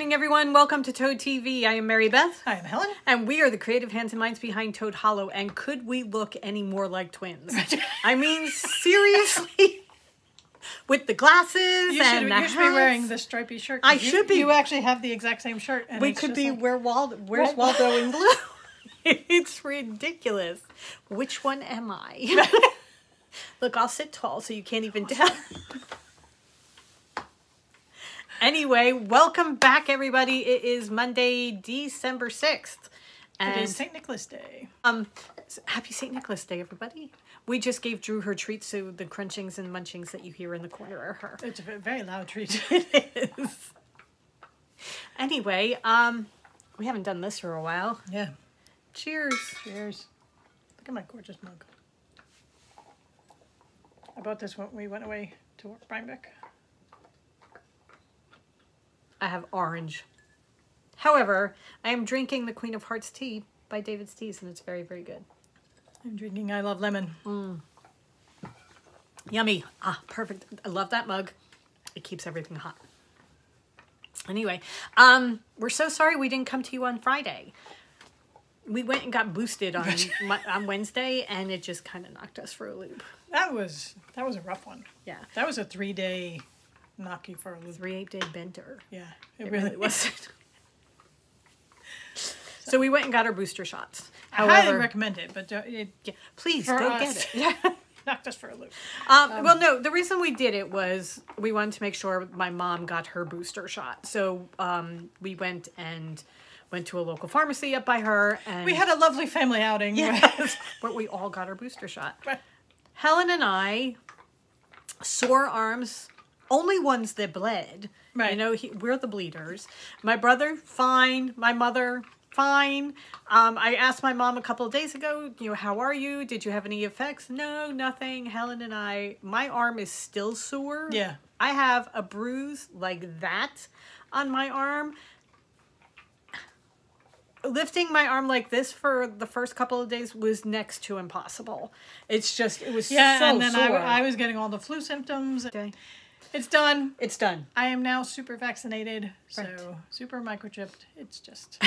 morning, everyone. Welcome to Toad TV. I am Mary Beth. Hi, I'm Helen. And we are the creative hands and minds behind Toad Hollow. And could we look any more like twins? I mean, seriously? With the glasses You should be wearing the stripy shirt. I should be. You actually have the exact same shirt. And we could be like, where's Waldo in blue? It's ridiculous. Which one am I? Look, I'll sit tall so you can't even tell. Anyway, welcome back, everybody. It is Monday, December 6th. And it is St. Nicholas Day. Happy St. Nicholas Day, everybody. We just gave Drew her treats, so the crunchings and munchings that you hear in the corner are her. It's a very loud treat. It is. Anyway, we haven't done this for a while. Yeah. Cheers. Cheers. Look at my gorgeous mug. I bought this when we went away to Rhinebeck. I have orange. However, I am drinking the Queen of Hearts tea by David's Teas, and it's very, very good. I'm drinking I Love Lemon. Yummy. Ah, perfect. I love that mug. It keeps everything hot. Anyway, we're so sorry we didn't come to you on Friday. We went and got boosted on Wednesday, and it just kind of knocked us for a loop. That was a rough one. Yeah. That was a 3-day knock you for a loop. 3-8-day bender. Yeah, it really was. So we went and got our booster shots. However, I highly recommend it, but please go get it. Yeah. Knocked us for a loop. Well, no, the reason we did it was we wanted to make sure my mom got her booster shot. So we went to a local pharmacy up by her, and we had a lovely family outing. Yes, but we all got our booster shot. Right. Helen and I, sore arms, only ones that bled. Right. You know, we're the bleeders. My brother, fine. My mother, fine. I asked my mom a couple of days ago, you know, how are you? Did you have any effects? No, nothing. Helen and I, my arm is still sore. Yeah. I have a bruise like that on my arm. Lifting my arm like this for the first couple of days was next to impossible. It's just, it was so and then sore. I was getting all the flu symptoms. Okay. It's done. It's done. I am now super vaccinated, so right. Super microchipped. It's just...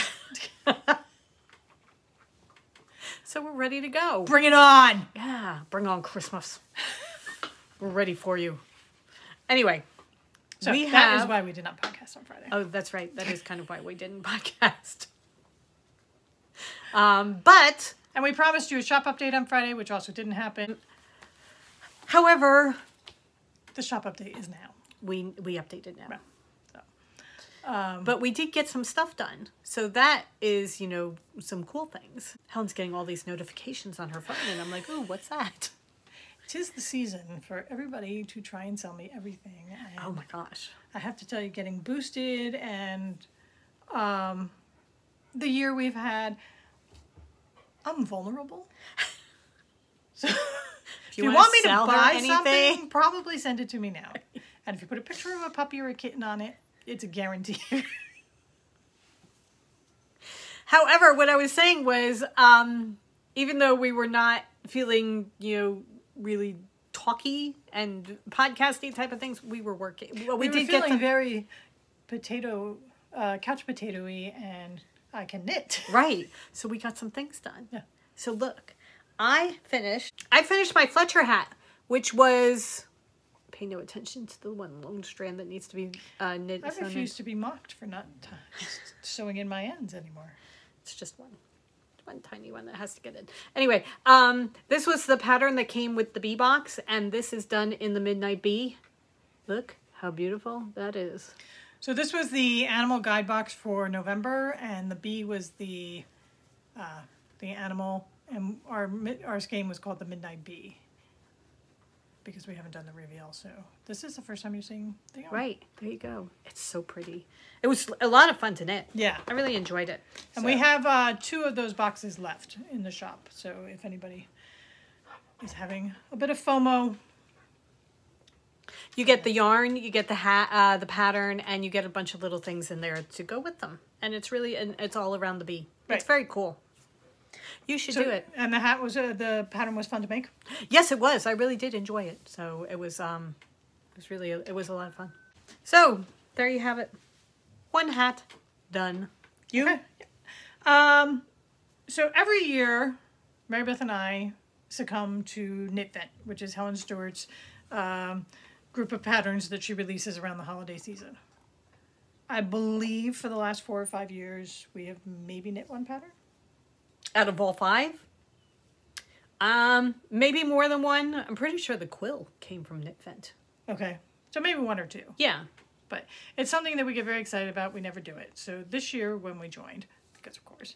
So we're ready to go. Bring it on! Yeah, bring on Christmas. We're ready for you. Anyway, so that is why we did not podcast on Friday. Oh, that's right. That is kind of why we didn't podcast. And we promised you a shop update on Friday, which also didn't happen. However, the shop update is now. We updated now. Right. So, but we did get some stuff done. So that is, you know, some cool things. Helen's getting all these notifications on her phone, and I'm like, ooh, what's that? 'Tis the season for everybody to try and sell me everything. And oh my gosh. I have to tell you, getting boosted and the year we've had, I'm vulnerable. So if you want me to buy something, probably send it to me now. And if you put a picture of a puppy or a kitten on it, it's a guarantee. However, what I was saying was, even though we were not feeling, you know, really talky and podcasty type of things, we were working. Well, we did feeling get some very couch potato-y, and I can knit. Right. So we got some things done. Yeah. So look, I finished my Fletcher hat, which was, pay no attention to the one long strand that needs to be knit. I refuse to be mocked for not sewing in my ends anymore. It's just one tiny one that has to get in. Anyway, this was the pattern that came with the bee box, and this is done in the Midnight Bee. Look how beautiful that is. So this was the animal guide box for November, and the bee was the animal, and our skein was called the Midnight Bee, because we haven't done the reveal. So this is the first time you're seeing the yarn. Right, there you go. It's so pretty. It was a lot of fun to knit. Yeah. I really enjoyed it. And we have 2 of those boxes left in the shop. So if anybody is having a bit of FOMO, you get the yarn, you get the hat, the pattern, and you get a bunch of little things in there to go with them. And it's really, it's all around the bee. Right. It's very cool. You should do it. And the hat was, the pattern was fun to make? Yes, it was. I really did enjoy it. So it was really, it was a lot of fun. So there you have it. 1 hat, done. You? Okay. So every year, Mary Beth and I succumb to KnitVent, which is Helen Stewart's group of patterns that she releases around the holiday season. I believe for the last 4 or 5 years, we have maybe knit 1 pattern. Out of all 5? Maybe more than 1. I'm pretty sure the quill came from KnitVent. Okay. So maybe 1 or 2. Yeah. But it's something that we get very excited about. We never do it. So this year when we joined, because of course,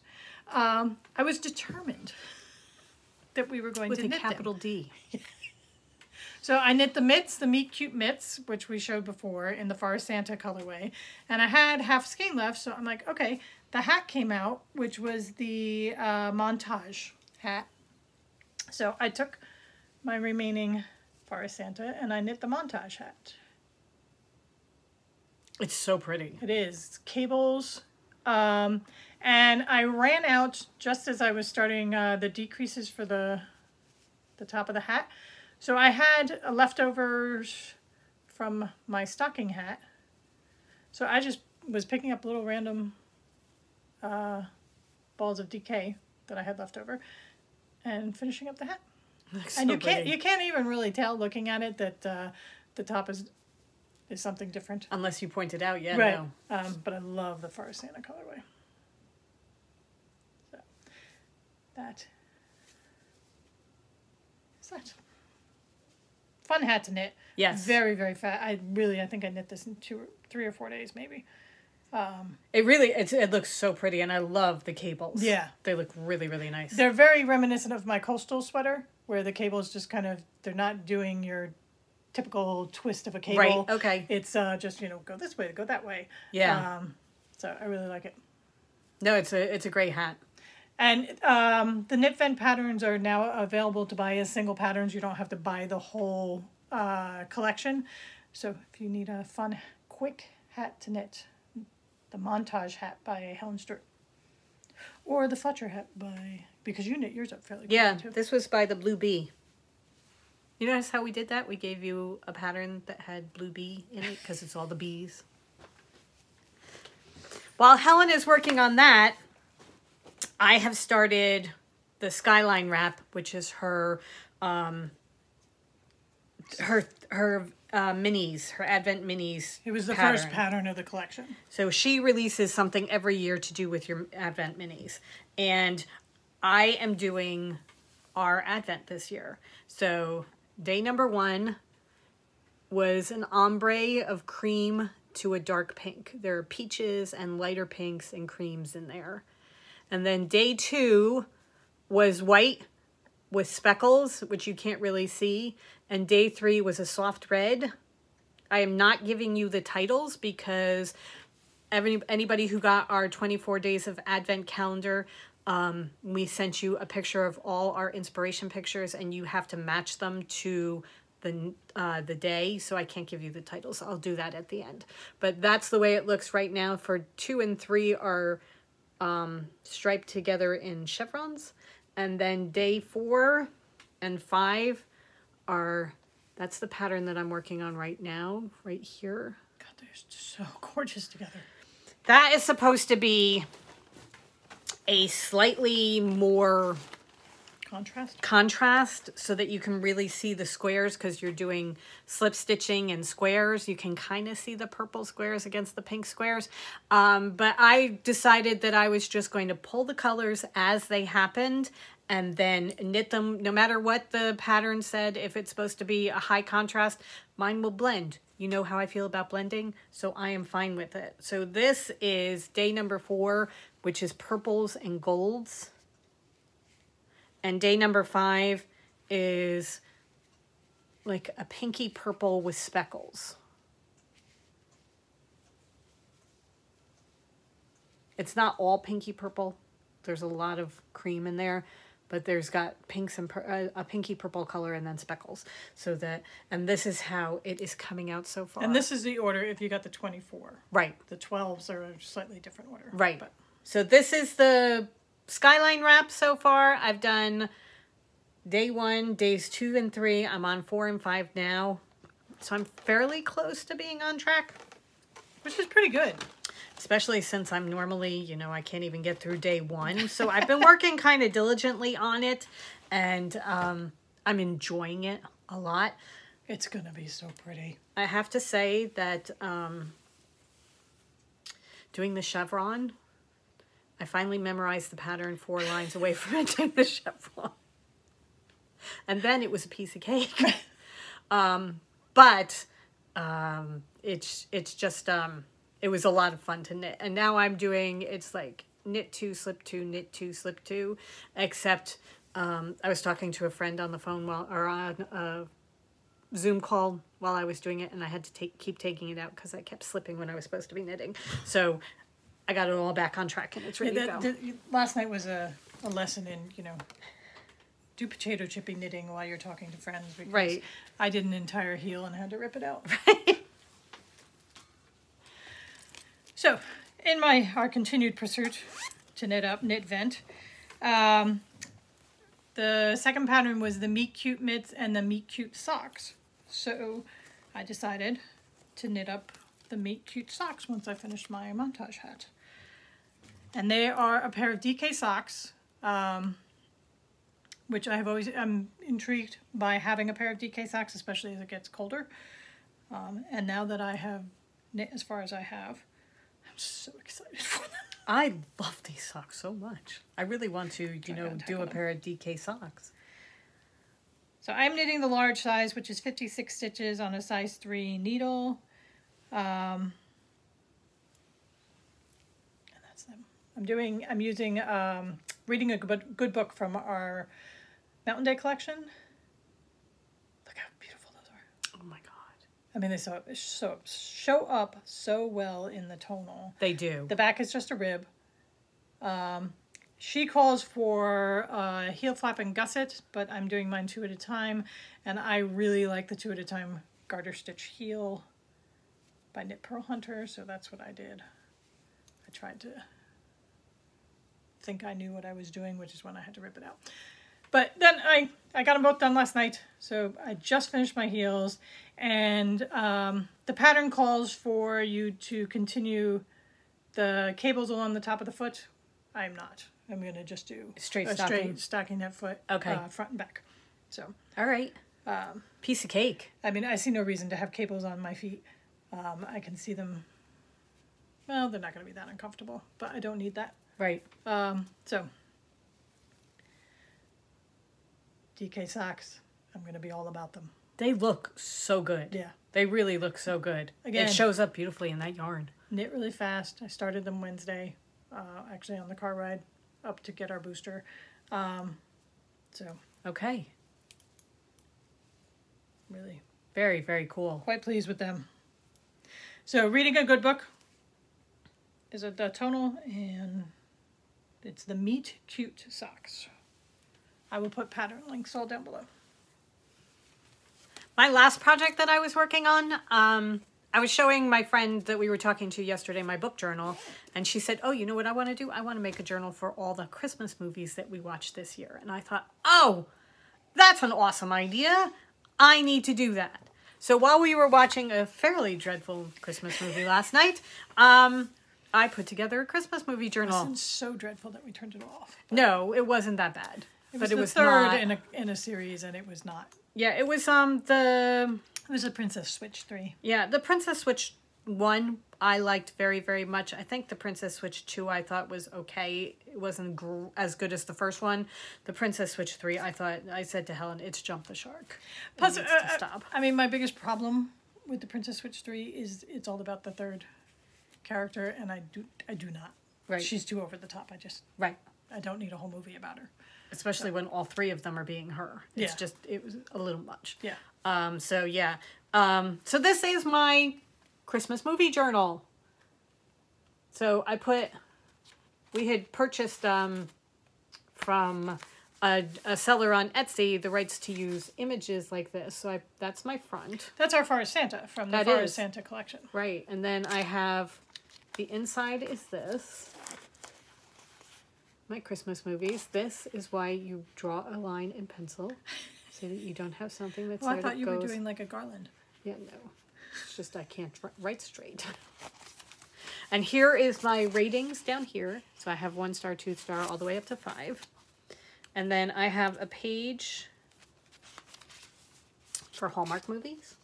I was determined that we were going With to a knit capital them. D. So I knit the mitts, the Meet Cute mitts, which we showed before in the Forest Santa colorway. And I had half skein left, so I'm like, okay. The hat came out, which was the montage hat. So I took my remaining Forest Santa and I knit the montage hat. It's so pretty. It is. It's cables. And I ran out just as I was starting the decreases for the top of the hat. So I had leftovers from my stocking hat. So I just was picking up little random balls of DK that I had left over and finishing up the hat. And you can't even really tell looking at it that the top is something different. Unless you point it out, yeah. Right. No. But I love the Forest Santa colorway. So that is that. Fun hat to knit. Yes. Very, very fast. I think I knit this in 3 or 4 days maybe. It looks so pretty, and I love the cables. Yeah. They look really, really nice. They're very reminiscent of my coastal sweater, where the cables just kind of, they're not doing your typical twist of a cable. Right, okay. It's just, go this way, go that way. Yeah. So I really like it. No, it's a great hat. And the KnitVent patterns are now available to buy as single patterns. You don't have to buy the whole collection. So if you need a fun, quick hat to knit, the Montage hat by Helen Stewart. Or the Fletcher hat because you knit yours up fairly quickly too. This was by the Blue Bee. You notice how we did that? We gave you a pattern that had Blue Bee in it because it's all the bees. While Helen is working on that, I have started the Skyline wrap, which is her minis, her Advent minis. It was the first pattern of the collection. So she releases something every year to do with your Advent minis. And I am doing our Advent this year. So day number 1 was an ombre of cream to a dark pink. There are peaches and lighter pinks and creams in there. And then day 2 was white with speckles, which you can't really see. And day 3 was a soft red. I am not giving you the titles because anybody who got our 24 days of Advent calendar, we sent you a picture of all our inspiration pictures and you have to match them to the day. So I can't give you the titles. I'll do that at the end. But that's the way it looks right now. For 2 and 3 are striped together in chevrons. And then day 4 and 5 that's the pattern that I'm working on right now, right here. God, they're so gorgeous together. That is supposed to be a slightly more contrast so that you can really see the squares because you're doing slip stitching and squares. You can kind of see the purple squares against the pink squares. But I decided that I was just going to pull the colors as they happened and then knit them no matter what the pattern said. If it's supposed to be a high contrast, mine will blend. You know how I feel about blending, so I am fine with it. So this is day number 4, which is purples and golds. And day number 5 is like a pinky purple with speckles. It's not all pinky purple. There's a lot of cream in there, but there's got pinks and a pinky purple color and then speckles. And this is how it is coming out so far. And this is the order if you got the 24. Right. The 12s are a slightly different order. Right. So this is the Skyline wrap so far. I've done day 1, days 2 and 3. I'm on 4 and 5 now. So I'm fairly close to being on track. Which is pretty good. especially since I'm normally, you know, I can't even get through day one. So I've been working kind of diligently on it, and I'm enjoying it a lot. It's going to be so pretty. I have to say that doing the chevron, I finally memorized the pattern 4 lines away from it doing the chevron. And then it was a piece of cake. But it's just, it was a lot of fun to knit. And now I'm doing, it's like knit 2, slip 2, knit 2, slip 2, except I was talking to a friend on the phone or on a Zoom call while I was doing it, and I had to keep taking it out because I kept slipping when I was supposed to be knitting. So I got it all back on track, and it's ready to go. Last night was a lesson in, you know, do potato chippy knitting while you're talking to friends, because right. I did an entire heel and had to rip it out. Right. So, in our continued pursuit to knit vent, the second pattern was the Meet Cute mitts and the Meet Cute socks. So I decided to knit up the Meet Cute socks once I finished my montage hat. And they are a pair of DK socks, which I'm intrigued by having a pair of DK socks, especially as it gets colder. And now that I have knit as far as I have, I'm so excited for them. I love these socks so much. I really want to, you know, do a pair of DK socks. So I'm knitting the large size, which is 56 stitches on a size 3 needle. And that's them. I'm using Reading a Good Book from our Mountain Day collection. Look how beautiful those are. Oh my God. I mean, they show up so well in the tonal. They do. The back is just a rib. She calls for heel flap and gusset, but I'm doing mine 2 at a time, and I really like the 2 at a time garter stitch heel by Knit Pearl Hunter, so that's what I did. I tried to think I knew what I was doing, which is when I had to rip it out. But then I got them both done last night, so I just finished my heels, and the pattern calls for you to continue the cables along the top of the foot. I'm not. I'm going to just do straight stocking that foot, okay, front and back. So all right, piece of cake. I mean, I see no reason to have cables on my feet. I can see them. Well, they're not going to be that uncomfortable, but I don't need that. Right. So DK socks, I'm going to be all about them. They look so good. Yeah. They really look so good. Again, it shows up beautifully in that yarn. Knit really fast. I started them Wednesday, actually on the car ride up to get our booster. So. Okay. Really. Very, very cool. Quite pleased with them. So Reading a Good Book is a tonal, and it's the Meet Cute socks. I will put pattern links all down below. My last project that I was working on, I was showing my friend that we were talking to yesterday my book journal, and she said, oh, you know what I want to do? I want to make a journal for all the Christmas movies that we watched this year. And I thought, oh, that's an awesome idea. I need to do that. So while we were watching a fairly dreadful Christmas movie last night, I put together a Christmas movie journal. It wasn't so dreadful that we turned it off. No, it wasn't that bad. But it was the third in a series, and it was not. Yeah, it was It was a Princess Switch 3. Yeah, the Princess Switch 1 I liked very, very much. I think the Princess Switch 2 I thought was okay. It wasn't as good as the first one. The Princess Switch 3, I said to Helen, it's jumped the shark. Plus, stop. I mean, my biggest problem with the Princess Switch 3 is it's all about the third character, and I do not. Right. She's too over the top. I don't need a whole movie about her. Especially when all 3 of them are being her. It's just, it was a little much. Yeah. So yeah. So this is my Christmas movie journal. So we had purchased from a seller on Etsy the rights to use images like this. So that's my front. That's our Forest Santa from the Forest Santa collection. Right. And then I have, the inside is this. My Christmas movies. This is why you draw a line in pencil so that you don't have something that's I thought you were doing like a garland. Yeah, no. It's just I can't write straight. And here is my ratings down here. So I have 1 star, 2 star, all the way up to 5. And then I have a page for Hallmark movies.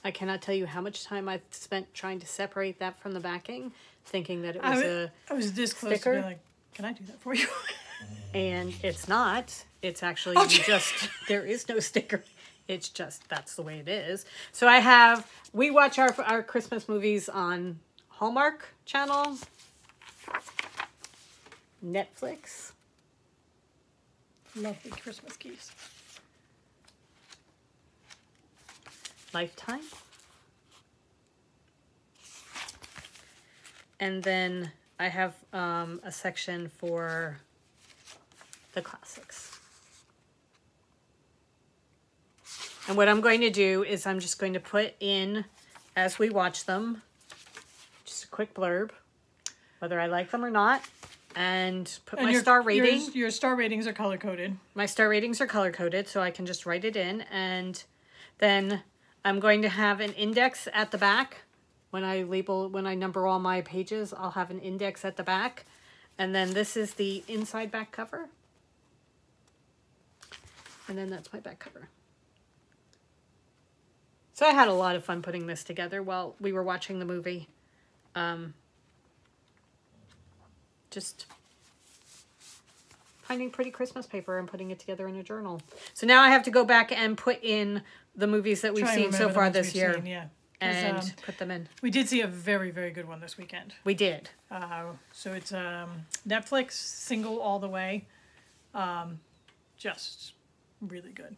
I cannot tell you how much time I spent trying to separate that from the backing, thinking that it was I was this close to being like, can I do that for you? And it's not. It's actually there is no sticker. It's just, that's the way it is. So we watch our Christmas movies on Hallmark Channel, Netflix. Lovely Christmas keys. Lifetime. And then I have a section for the classics. And what I'm going to do is I'm just going to put in, as we watch them, just a quick blurb, whether I like them or not, and put my star rating. Your star ratings are color-coded. My star ratings are color-coded, so I can just write it in. And then I'm going to have an index at the back. When I number all my pages, I'll have an index at the back. And then this is the inside back cover. And then that's my back cover. So I had a lot of fun putting this together while we were watching the movie. Just finding pretty Christmas paper and putting it together in a journal. So now I have to go back and put in the movies that we've seen so far this year. Yeah. And put them in. We did see a very, very good one this weekend. We did. So it's Netflix, Single All the Way. Just really good.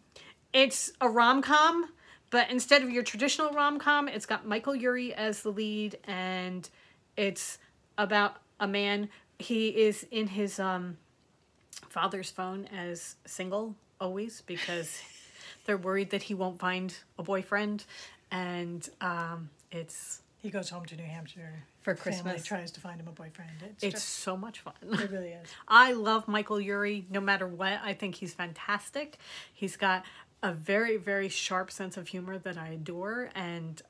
It's a rom-com, but instead of your traditional rom-com, it's got Michael Urie as the lead, and it's about a man. He is in his father's phone as single always because they're worried that he won't find a boyfriend, and he goes home to New Hampshire for Christmas. Family tries to find him a boyfriend. It's so much fun. It really is. I love Michael Urie no matter what. I think he's fantastic. He's got a very, very sharp sense of humor that I adore, and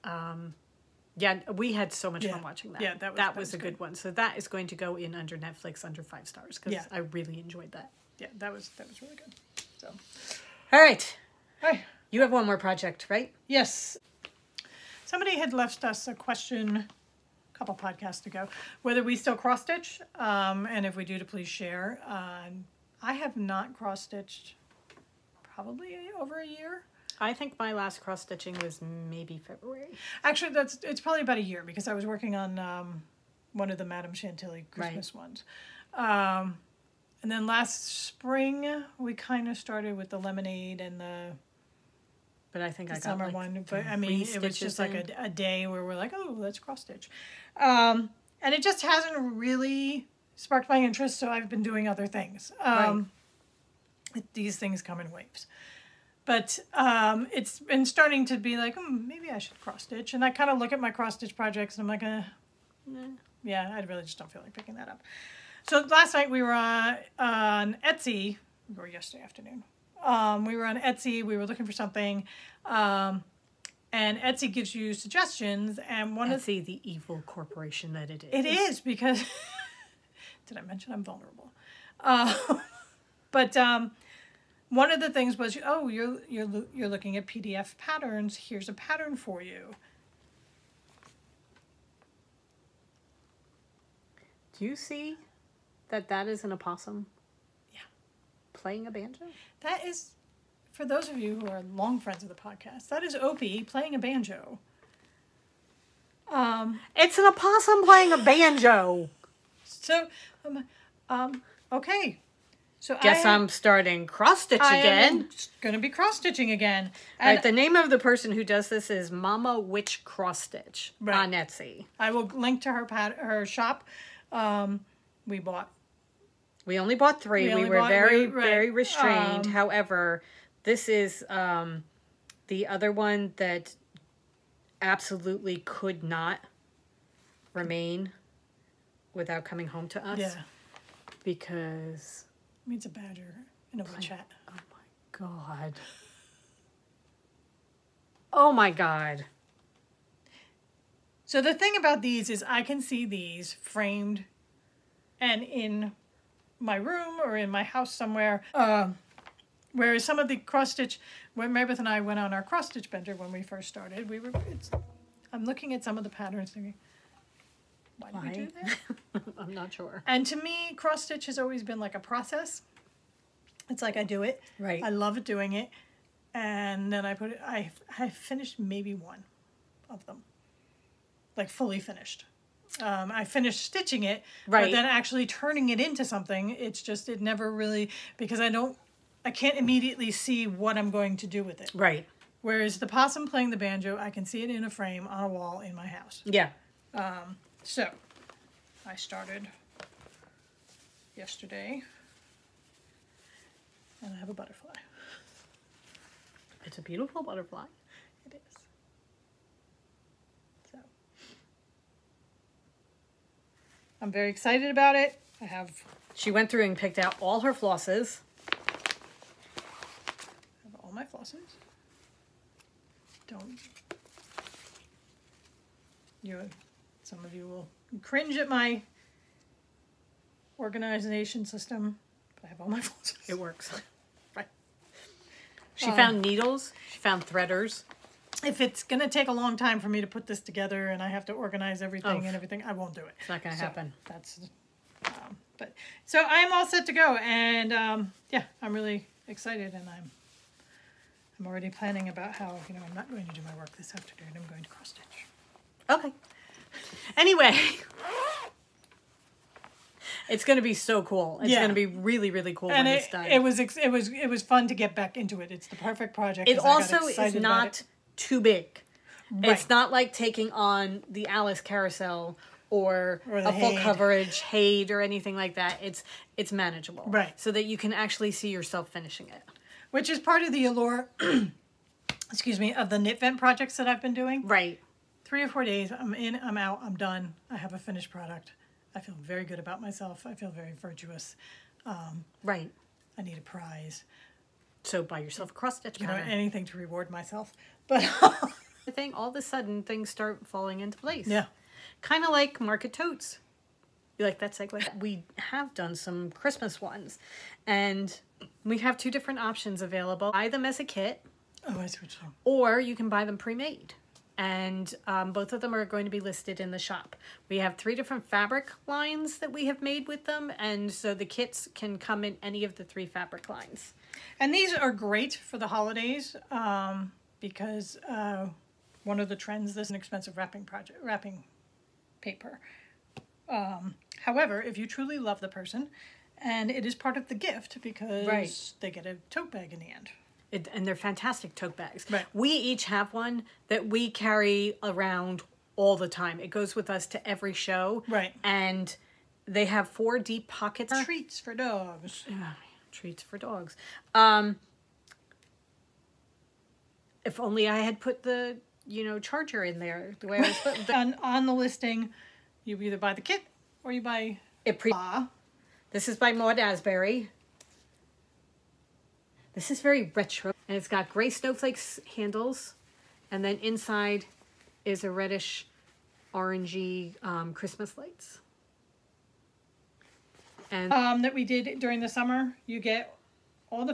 yeah, we had so much fun watching that. Yeah, that was a good one. So that is going to go in under Netflix under 5 stars because I really enjoyed that. Yeah, that was really good. So, all right. Hi. You have one more project, right? Yes. Somebody had left us a question a couple podcasts ago, whether we still cross-stitch, and if we do, to please share. I have not cross-stitched probably over a year. I think my last cross-stitching was maybe February. Actually, it's probably about a year because I was working on one of the Madame Chantilly Christmas ones. And then last spring, we kind of started with the lemonade and the... But I think I got summer like one. But I mean, it was just like a day where we're like, oh, let's cross stitch. And it just hasn't really sparked my interest, so I've been doing other things. These things come in waves. But it's been starting to be like, maybe I should cross stitch. And I kind of look at my cross stitch projects and I'm like, yeah, I really just don't feel like picking that up. So last night we were on Etsy, or yesterday afternoon. We were on Etsy, we were looking for something, and Etsy gives you suggestions, and one of the evil corporation that it is. It is, because, did I mention I'm vulnerable? But one of the things was, oh, you're looking at PDF patterns, here's a pattern for you. Do you see that is an opossum? Yeah. Playing a banjo? That is, for those of you who are long friends of the podcast, that is Opie playing a banjo. It's an opossum playing a banjo. So, okay. So guess I'm starting cross-stitch again. I'm going to be cross-stitching again. And right, the name of the person who does this is Mama Witch Cross Stitch on Etsy. I will link to her shop. We only bought 3. We were very restrained. However, this is the other one that absolutely could not remain without coming home to us. Yeah. Because... It means a badger in a WeChat. Oh my God. Oh my God. So the thing about these is I can see these framed and in my room or in my house somewhere. Whereas some of the cross stitch, when Meredith and I went on our cross stitch bender when we first started, I'm looking at some of the patterns thinking, why did we do that? I'm not sure. And to me, cross stitch has always been like a process. It's like I do it. Right. I love doing it. And then I finished maybe one of them. Like fully finished. I finished stitching it, right. But then actually turning it into something, it never really, because I can't immediately see what I'm going to do with it. Right. Whereas the possum playing the banjo, I can see it in a frame on a wall in my house. Yeah. So I started yesterday, and I have a butterfly. It's a beautiful butterfly. It is. So I'm very excited about it. She went through and picked out all her flosses. I have all my flosses. Some of you will cringe at my organization system, but I have all my flosses. It works. Right. She found needles. She found threaders. If it's going to take a long time for me to put this together and I have to organize everything and everything, I won't do it. It's not going to happen. But so I'm all set to go, and yeah, I'm really excited, and I'm already planning about how I'm not going to do my work this afternoon. I'm going to cross stitch. Okay. Anyway, it's going to be so cool. It's going to be really, really cool when it's done. It was fun to get back into it. It's the perfect project. It also is not too big. Right. It's not like taking on the Alice Carousel or a full coverage Haid or anything like that. It's manageable. Right. So that you can actually see yourself finishing it. Which is part of the allure, excuse me, of the knit vent projects that I've been doing. Right. 3 or 4 days, I'm in, I'm out, I'm done. I have a finished product. I feel very good about myself. I feel very virtuous. Right. I need a prize. So buy yourself a cross stitch pattern. Anything to reward myself. But I think all of a sudden things start falling into place. Yeah. Kind of like Market Totes. You like that segue? We have done some Christmas ones. And we have 2 different options available. Buy them as a kit. Oh, I see what you're saying. Or you can buy them pre-made. And both of them are going to be listed in the shop. We have 3 different fabric lines that we have made with them. And so the kits can come in any of the 3 fabric lines. And these are great for the holidays because one of the trends, this is an expensive wrapping paper. However, if you truly love the person, and it is part of the gift because they get a tote bag in the end. And they're fantastic tote bags. Right. We each have one that we carry around all the time. It goes with us to every show. Right. And they have 4 deep pockets. Treats for dogs. Treats for dogs. If only I had put the, charger in there the way I was putting on the listing, you either buy the kit or you buy it. This is by Maud Asbury. This is very retro, and it's got gray snowflakes handles, and then inside is a reddish orangey Christmas lights. And that we did during the summer. You get